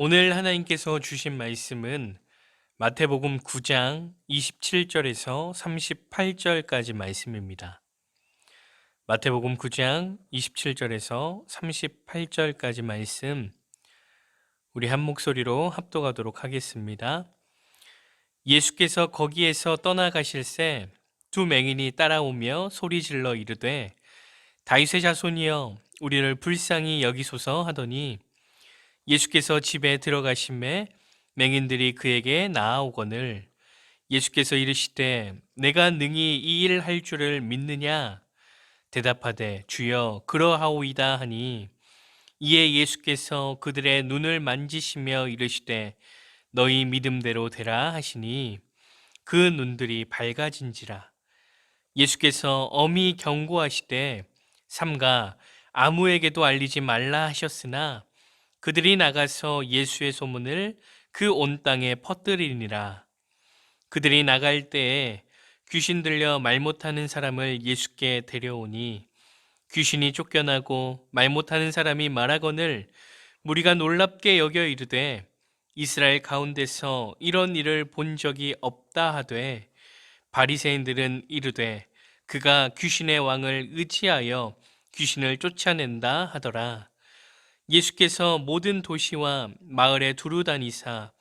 오늘 하나님께서 주신 말씀은 마태복음 9장 27절에서 38절까지 말씀입니다. 마태복음 9장 27절에서 38절까지 말씀, 우리 한 목소리로 합독하도록 하겠습니다. 예수께서 거기에서 떠나가실새 두 맹인이 따라오며 소리질러 이르되 다윗의 자손이여 우리를 불쌍히 여기소서 하더니 예수께서 집에 들어가심에 맹인들이 그에게 나아오거늘 예수께서 이르시되 내가 능히 이 일 할 줄을 믿느냐 대답하되 주여 그러하오이다 하니 이에 예수께서 그들의 눈을 만지시며 이르시되 너희 믿음대로 되라 하시니 그 눈들이 밝아진지라. 예수께서 엄히 경고하시되 삼가 아무에게도 알리지 말라 하셨으나 그들이 나가서 예수의 소문을 그 온 땅에 퍼뜨리니라. 그들이 나갈 때에 귀신 들려 말 못하는 사람을 예수께 데려오니 귀신이 쫓겨나고 말 못하는 사람이 말하거늘 무리가 놀랍게 여겨 이르되 이스라엘 가운데서 이런 일을 본 적이 없다 하되 바리새인들은 이르되 그가 귀신의 왕을 의지하여 귀신을 쫓아낸다 하더라. 예수께서 모든 도시와 마을에 두루 다니사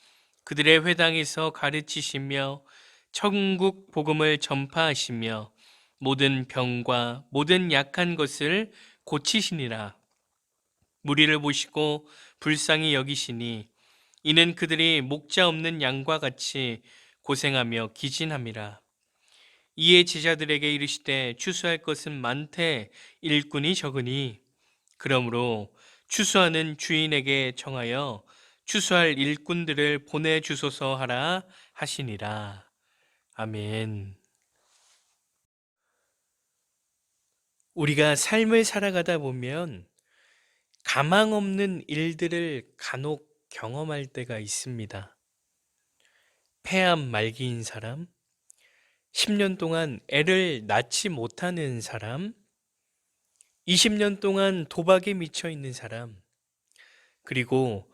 그들의 회당에서 가르치시며 천국 복음을 전파하시며 모든 병과 모든 약한 것을 고치시니라. 무리를 보시고 불쌍히 여기시니 이는 그들이 목자 없는 양과 같이 고생하며 기진함이라. 이에 제자들에게 이르시되 추수할 것은 많되 일꾼이 적으니 그러므로 추수하는 주인에게 청하여 추수할 일꾼들을 보내주소서 하라 하시니라. 아멘. 우리가 삶을 살아가다 보면 가망 없는 일들을 간혹 경험할 때가 있습니다. 폐암 말기인 사람, 10년 동안 애를 낳지 못하는 사람, 20년 동안 도박에 미쳐 있는 사람, 그리고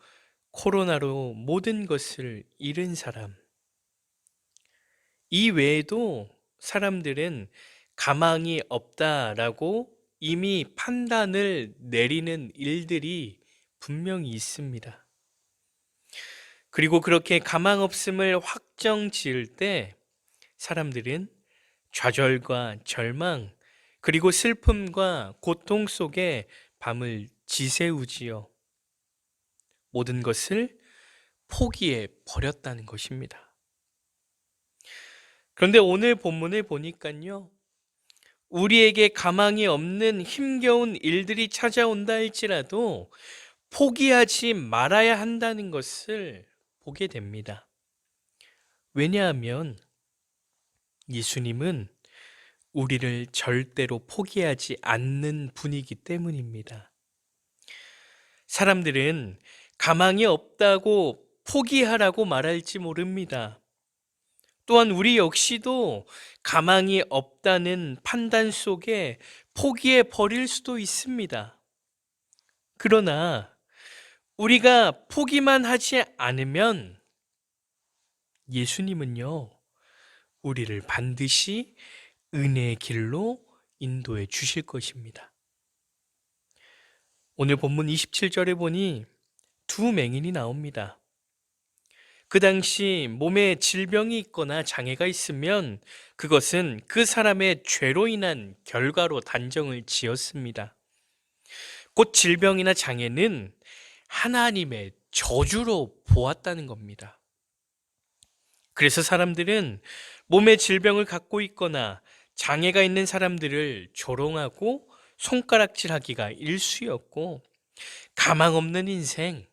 코로나로 모든 것을 잃은 사람. 이 외에도 사람들은 가망이 없다라고 이미 판단을 내리는 일들이 분명히 있습니다. 그리고 그렇게 가망 없음을 확정 지을 때 사람들은 좌절과 절망, 그리고 슬픔과 고통 속에 밤을 지새우지요. 모든 것을 포기해 버렸다는 것입니다. 그런데 오늘 본문을 보니까요, 우리에게 가망이 없는 힘겨운 일들이 찾아온다 할지라도 포기하지 말아야 한다는 것을 보게 됩니다. 왜냐하면 예수님은 우리를 절대로 포기하지 않는 분이기 때문입니다. 사람들은 가망이 없다고 포기하라고 말할지 모릅니다. 또한 우리 역시도 가망이 없다는 판단 속에 포기해 버릴 수도 있습니다. 그러나 우리가 포기만 하지 않으면 예수님은요, 우리를 반드시 은혜의 길로 인도해 주실 것입니다. 오늘 본문 27절에 보니 두 맹인이 나옵니다. 그 당시 몸에 질병이 있거나 장애가 있으면 그것은 그 사람의 죄로 인한 결과로 단정을 지었습니다. 곧 질병이나 장애는 하나님의 저주로 보았다는 겁니다. 그래서 사람들은 몸에 질병을 갖고 있거나 장애가 있는 사람들을 조롱하고 손가락질하기가 일쑤였고, 가망 없는 인생,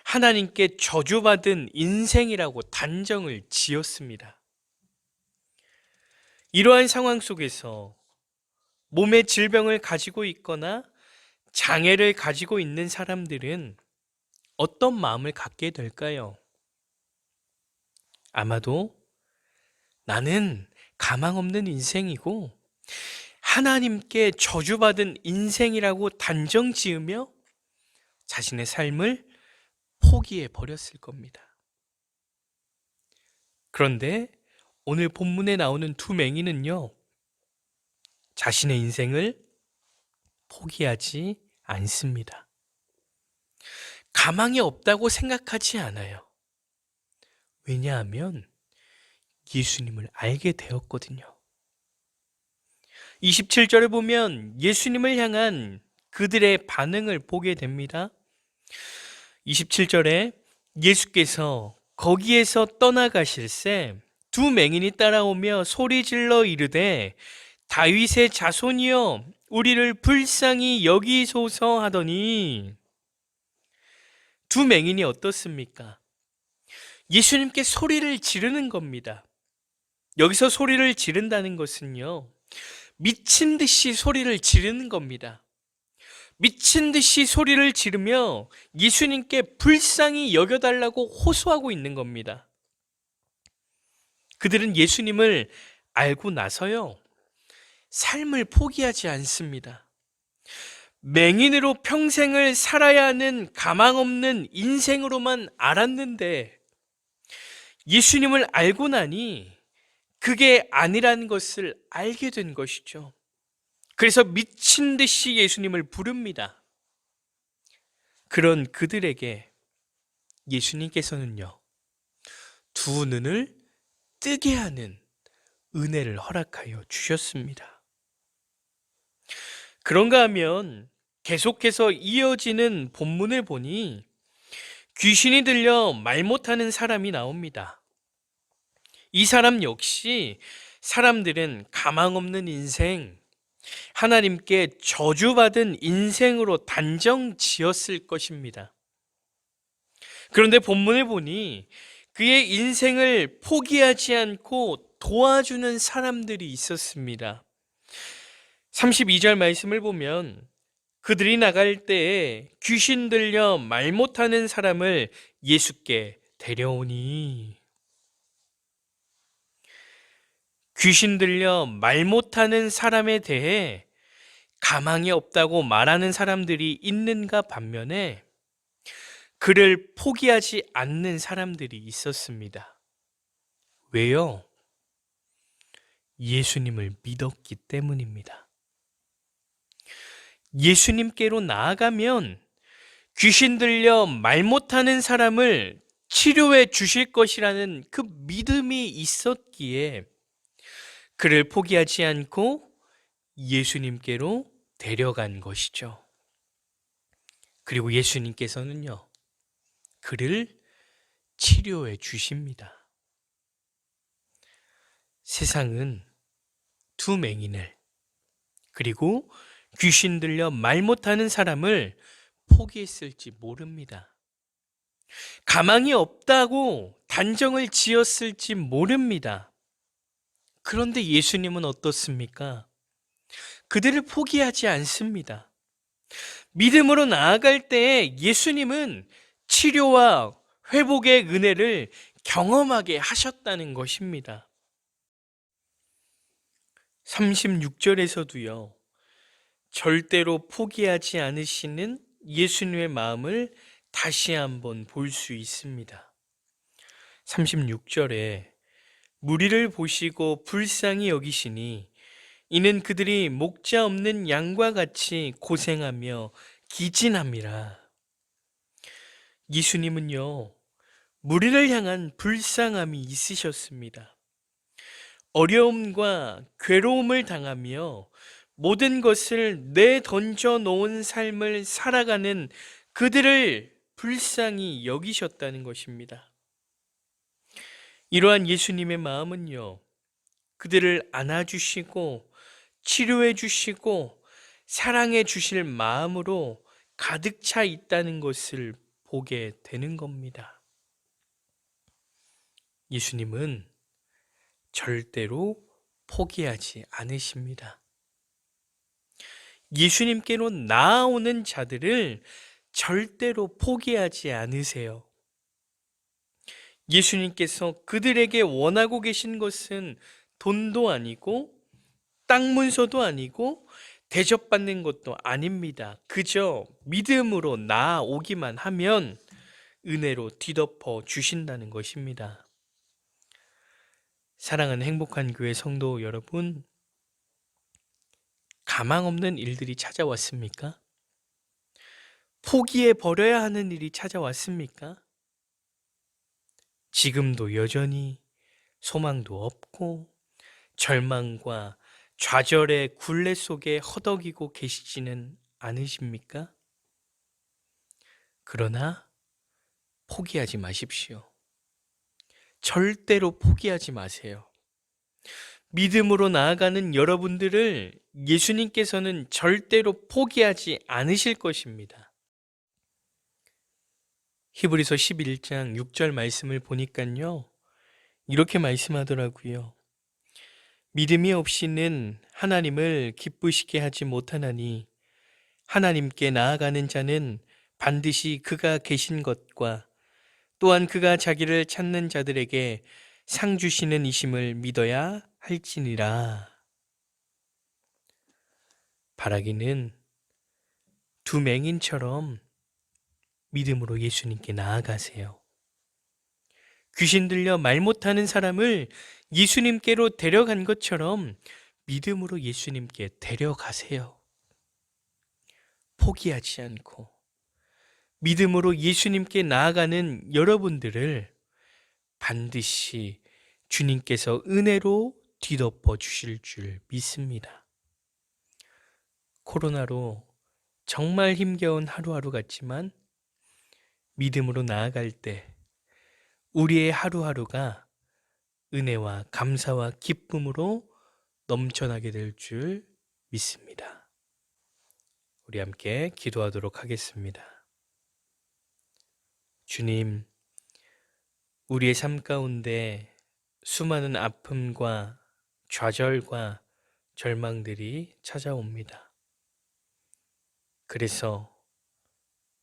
하나님께 저주받은 인생이라고 단정을 지었습니다. 이러한 상황 속에서 몸의 질병을 가지고 있거나 장애를 가지고 있는 사람들은 어떤 마음을 갖게 될까요? 아마도 나는 가망 없는 인생이고 하나님께 저주받은 인생이라고 단정 지으며 자신의 삶을 포기해 버렸을 겁니다. 그런데 오늘 본문에 나오는 두 맹인은요, 자신의 인생을 포기하지 않습니다. 가망이 없다고 생각하지 않아요. 왜냐하면 예수님을 알게 되었거든요. 27절에 보면 예수님을 향한 그들의 반응을 보게 됩니다. 27절에 예수께서 거기에서 떠나가실새 두 맹인이 따라오며 소리질러 이르되 다윗의 자손이여 우리를 불쌍히 여기소서 하더니, 두 맹인이 어떻습니까? 예수님께 소리를 지르는 겁니다. 여기서 소리를 지른다는 것은요, 미친 듯이 소리를 지르는 겁니다. 미친 듯이 소리를 지르며 예수님께 불쌍히 여겨달라고 호소하고 있는 겁니다. 그들은 예수님을 알고 나서요, 삶을 포기하지 않습니다. 맹인으로 평생을 살아야 하는 가망 없는 인생으로만 알았는데 예수님을 알고 나니 그게 아니라는 것을 알게 된 것이죠. 그래서 미친 듯이 예수님을 부릅니다. 그런 그들에게 예수님께서는요, 두 눈을 뜨게 하는 은혜를 허락하여 주셨습니다. 그런가 하면 계속해서 이어지는 본문을 보니 귀신이 들려 말 못하는 사람이 나옵니다. 이 사람 역시 사람들은 가망 없는 인생, 하나님께 저주받은 인생으로 단정 지었을 것입니다. 그런데 본문을 보니 그의 인생을 포기하지 않고 도와주는 사람들이 있었습니다. 32절 말씀을 보면 그들이 나갈 때에 귀신 들려 말 못하는 사람을 예수께 데려오니, 귀신 들려 말 못하는 사람에 대해 가망이 없다고 말하는 사람들이 있는가 반면에 그를 포기하지 않는 사람들이 있었습니다. 왜요? 예수님을 믿었기 때문입니다. 예수님께로 나아가면 귀신 들려 말 못하는 사람을 치료해 주실 것이라는 그 믿음이 있었기에 그를 포기하지 않고 예수님께로 데려간 것이죠. 그리고 예수님께서는요, 그를 치료해 주십니다. 세상은 두 맹인을, 그리고 귀신 들려 말 못하는 사람을 포기했을지 모릅니다. 가망이 없다고 단정을 지었을지 모릅니다. 그런데 예수님은 어떻습니까? 그들을 포기하지 않습니다. 믿음으로 나아갈 때 예수님은 치료와 회복의 은혜를 경험하게 하셨다는 것입니다. 36절에서도요, 절대로 포기하지 않으시는 예수님의 마음을 다시 한번 볼 수 있습니다. 36절에 무리를 보시고 불쌍히 여기시니 이는 그들이 목자 없는 양과 같이 고생하며 기진함이라. 예수님은요, 무리를 향한 불쌍함이 있으셨습니다. 어려움과 괴로움을 당하며 모든 것을 내던져 놓은 삶을 살아가는 그들을 불쌍히 여기셨다는 것입니다. 이러한 예수님의 마음은요, 그들을 안아주시고 치료해 주시고 사랑해 주실 마음으로 가득 차 있다는 것을 보게 되는 겁니다. 예수님은 절대로 포기하지 않으십니다. 예수님께로 나아오는 자들을 절대로 포기하지 않으세요. 예수님께서 그들에게 원하고 계신 것은 돈도 아니고 땅 문서도 아니고 대접받는 것도 아닙니다. 그저 믿음으로 나아오기만 하면 은혜로 뒤덮어 주신다는 것입니다. 사랑하는 행복한 교회 성도 여러분, 가망 없는 일들이 찾아왔습니까? 포기해 버려야 하는 일이 찾아왔습니까? 지금도 여전히 소망도 없고 절망과 좌절의 굴레 속에 허덕이고 계시지는 않으십니까? 그러나 포기하지 마십시오. 절대로 포기하지 마세요. 믿음으로 나아가는 여러분들을 예수님께서는 절대로 포기하지 않으실 것입니다. 히브리서 11장 6절 말씀을 보니까요, 이렇게 말씀하더라고요. 믿음이 없이는 하나님을 기쁘시게 하지 못하나니 하나님께 나아가는 자는 반드시 그가 계신 것과 또한 그가 자기를 찾는 자들에게 상 주시는 이심을 믿어야 할지니라. 바라기는 두 맹인처럼 믿음으로 예수님께 나아가세요. 귀신 들려 말 못하는 사람을 예수님께로 데려간 것처럼 믿음으로 예수님께 데려가세요. 포기하지 않고 믿음으로 예수님께 나아가는 여러분들을 반드시 주님께서 은혜로 뒤덮어 주실 줄 믿습니다. 코로나로 정말 힘겨운 하루하루 같지만 믿음으로 나아갈 때 우리의 하루하루가 은혜와 감사와 기쁨으로 넘쳐나게 될 줄 믿습니다. 우리 함께 기도하도록 하겠습니다. 주님, 우리의 삶 가운데 수많은 아픔과 좌절과 절망들이 찾아옵니다. 그래서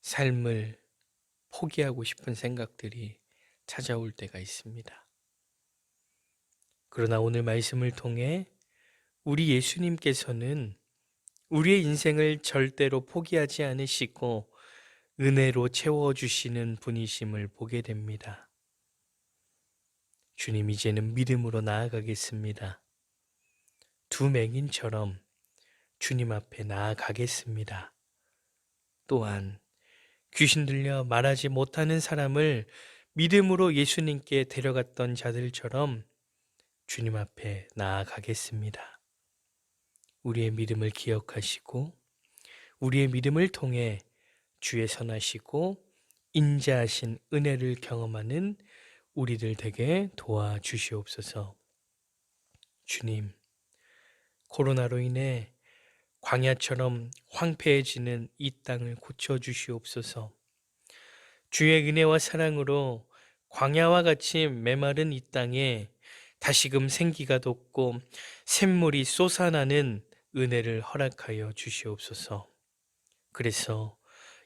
삶을 포기하고 싶은 생각들이 찾아올 때가 있습니다. 그러나 오늘 말씀을 통해 우리 예수님께서는 우리의 인생을 절대로 포기하지 않으시고 은혜로 채워주시는 분이심을 보게 됩니다. 주님, 이제는 믿음으로 나아가겠습니다. 두 맹인처럼 주님 앞에 나아가겠습니다. 또한 귀신 들려 말하지 못하는 사람을 믿음으로 예수님께 데려갔던 자들처럼 주님 앞에 나아가겠습니다. 우리의 믿음을 기억하시고 우리의 믿음을 통해 주의 선하시고 인자하신 은혜를 경험하는 우리들 되게 도와주시옵소서. 주님, 코로나로 인해 광야처럼 황폐해지는 이 땅을 고쳐주시옵소서. 주의 은혜와 사랑으로 광야와 같이 메마른 이 땅에 다시금 생기가 돋고 샘물이 솟아나는 은혜를 허락하여 주시옵소서. 그래서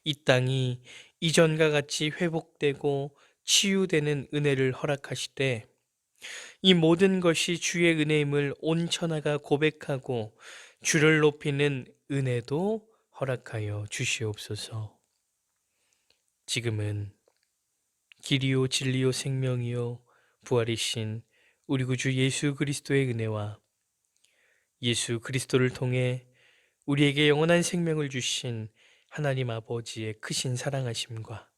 이 땅이 이전과 같이 회복되고 치유되는 은혜를 허락하시되 이 모든 것이 주의 은혜임을 온 천하가 고백하고 주를 높이는 은혜도 허락하여 주시옵소서. 지금은 길이요 진리요 생명이요 부활이신 우리 구주 예수 그리스도의 은혜와 예수 그리스도를 통해 우리에게 영원한 생명을 주신 하나님 아버지의 크신 사랑하심과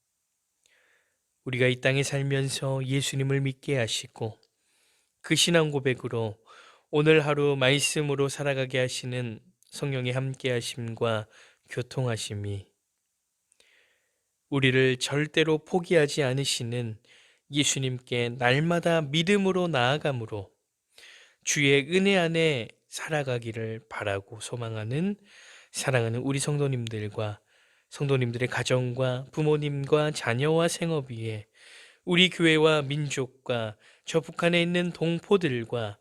우리가 이 땅에 살면서 예수님을 믿게 하시고 그 신앙 고백으로 오늘 하루 말씀으로 살아가게 하시는 성령의 함께 하심과 교통하심이 우리를 절대로 포기하지 않으시는 예수님께 날마다 믿음으로 나아감으로 주의 은혜 안에 살아가기를 바라고 소망하는 사랑하는 우리 성도님들과 성도님들의 가정과 부모님과 자녀와 생업 위에 우리 교회와 민족과 저 북한에 있는 동포들과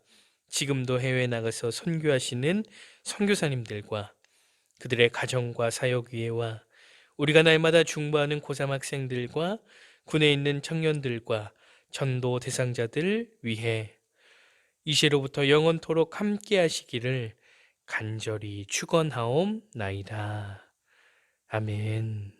지금도 해외에 나가서 선교하시는 선교사님들과 그들의 가정과 사역 위에와 우리가 날마다 중보하는 고3 학생들과 군에 있는 청년들과 전도 대상자들 위해 이제로부터 영원토록 함께 하시기를 간절히 축원하옵나이다. 아멘.